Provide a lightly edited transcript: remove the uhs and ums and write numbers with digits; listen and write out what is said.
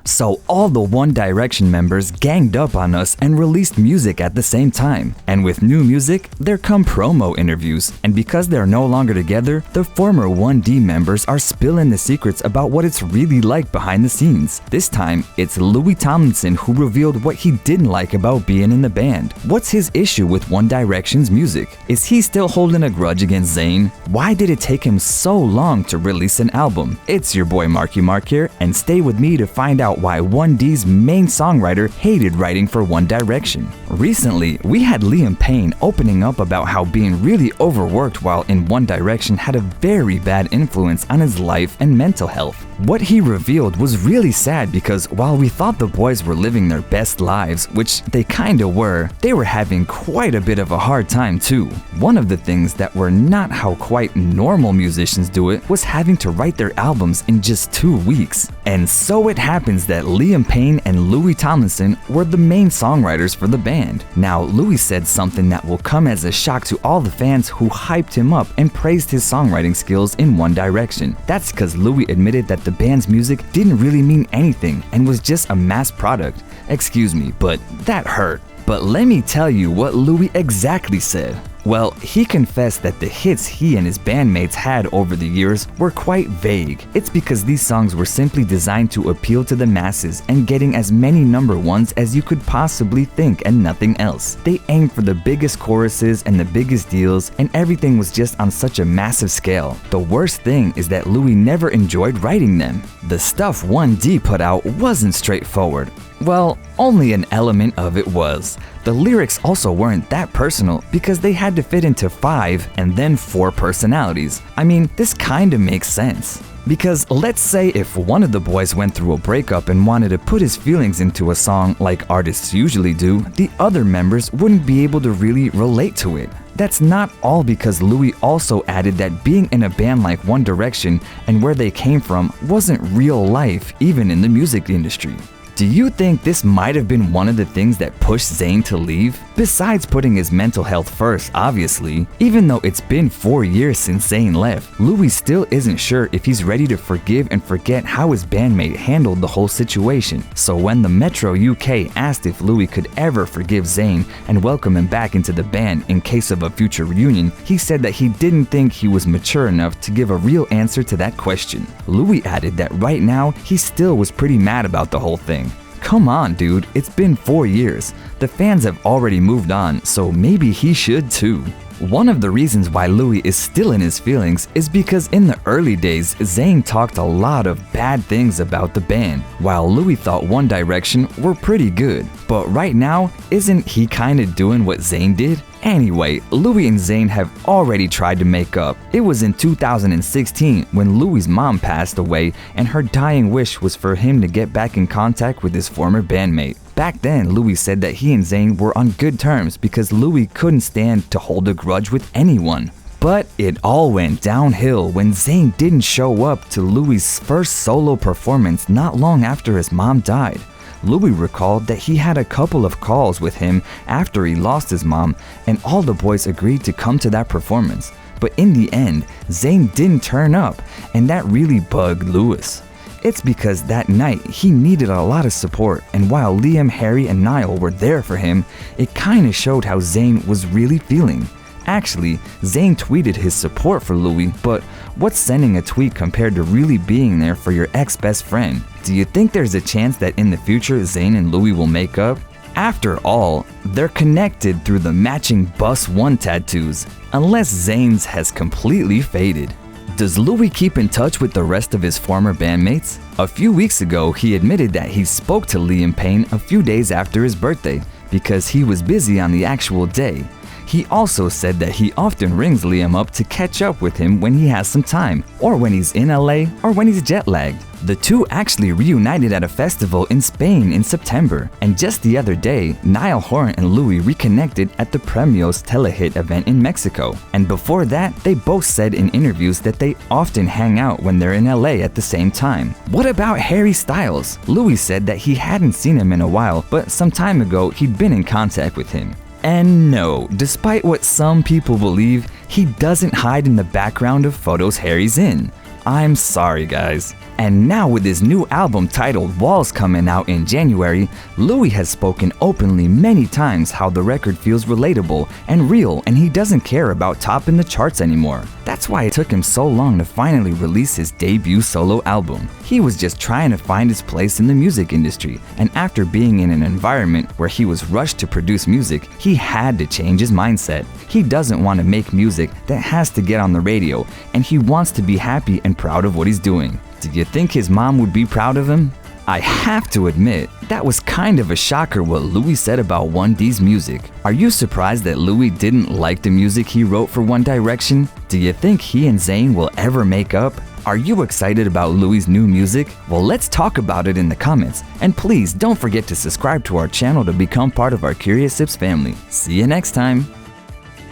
So all the One Direction members ganged up on us and released music at the same time. And with new music, there come promo interviews. And because they're no longer together, the former 1D members are spilling the secrets about what it's really like behind the scenes. This time, it's Louis Tomlinson who revealed what he didn't like about being in the band. What's his issue with One Direction's music? Is he still holding a grudge against Zayn? Why did it take him so long to release an album? It's your boy Marky Mark here, and stay with me to find out why 1D's main songwriter hated writing for One Direction. Recently, we had Liam Payne opening up about how being really overworked while in One Direction had a very bad influence on his life and mental health. What he revealed was really sad because while we thought the boys were living their best lives, which they kinda were, they were having quite a bit of a hard time too. One of the things that were not how quite normal musicians do it was having to write their albums in just 2 weeks. And so it happens that Liam Payne and Louis Tomlinson were the main songwriters for the band. Now, Louis said something that will come as a shock to all the fans who hyped him up and praised his songwriting skills in One Direction. That's because Louis admitted that the band's music didn't really mean anything and was just a mass product. Excuse me, but that hurt. But let me tell you what Louis exactly said. Well, he confessed that the hits he and his bandmates had over the years were quite vague. It's because these songs were simply designed to appeal to the masses and getting as many number ones as you could possibly think and nothing else. They aimed for the biggest choruses and the biggest deals, and everything was just on such a massive scale. The worst thing is that Louis never enjoyed writing them. The stuff 1D put out wasn't straightforward. Well, only an element of it was. The lyrics also weren't that personal because they had to fit into 5 and then 4 personalities. I mean, this kinda makes sense. Because let's say if one of the boys went through a breakup and wanted to put his feelings into a song like artists usually do, the other members wouldn't be able to really relate to it. That's not all because Louis also added that being in a band like One Direction and where they came from wasn't real life even in the music industry. Do you think this might have been one of the things that pushed Zayn to leave? Besides putting his mental health first, obviously, even though it's been 4 years since Zayn left, Louis still isn't sure if he's ready to forgive and forget how his bandmate handled the whole situation. So when the Metro UK asked if Louis could ever forgive Zayn and welcome him back into the band in case of a future reunion, he said that he didn't think he was mature enough to give a real answer to that question. Louis added that right now, he still was pretty mad about the whole thing. Come on, dude, it's been 4 years. The fans have already moved on, so maybe he should too. One of the reasons why Louis is still in his feelings is because in the early days, Zayn talked a lot of bad things about the band, while Louis thought One Direction were pretty good. But right now, isn't he kinda doing what Zayn did? Anyway, Louis and Zayn have already tried to make up. It was in 2016 when Louis' mom passed away and her dying wish was for him to get back in contact with his former bandmate. Back then, Louis said that he and Zayn were on good terms because Louis couldn't stand to hold a grudge with anyone. But it all went downhill when Zayn didn't show up to Louis' first solo performance not long after his mom died. Louis recalled that he had a couple of calls with him after he lost his mom, and all the boys agreed to come to that performance. But in the end, Zayn didn't turn up, and that really bugged Louis. It's because that night he needed a lot of support, and while Liam, Harry, and Niall were there for him, it kinda showed how Zayn was really feeling. Actually, Zayn tweeted his support for Louis, but what's sending a tweet compared to really being there for your ex-best friend? Do you think there's a chance that in the future Zayn and Louis will make up? After all, they're connected through the matching Bus 1 tattoos, unless Zayn's has completely faded. Does Louis keep in touch with the rest of his former bandmates? A few weeks ago, he admitted that he spoke to Liam Payne a few days after his birthday, because he was busy on the actual day. He also said that he often rings Liam up to catch up with him when he has some time, or when he's in LA, or when he's jet lagged. The two actually reunited at a festival in Spain in September, and just the other day, Niall Horan and Louis reconnected at the Premios Telehit event in Mexico. And before that, they both said in interviews that they often hang out when they're in LA at the same time. What about Harry Styles? Louis said that he hadn't seen him in a while, but some time ago he'd been in contact with him. And no, despite what some people believe, he doesn't hide in the background of photos Harry's in. I'm sorry guys. And now with his new album titled Walls coming out in January, Louis has spoken openly many times how the record feels relatable and real, and he doesn't care about topping the charts anymore. That's why it took him so long to finally release his debut solo album. He was just trying to find his place in the music industry, and after being in an environment where he was rushed to produce music, he had to change his mindset. He doesn't want to make music that has to get on the radio, and he wants to be happy and proud of what he's doing. Do you think his mom would be proud of him? I have to admit, that was kind of a shocker what Louis said about 1D's music. Are you surprised that Louis didn't like the music he wrote for One Direction? Do you think he and Zayn will ever make up? Are you excited about Louis' new music? Well, let's talk about it in the comments. And please don't forget to subscribe to our channel to become part of our Curious Sips family. See you next time!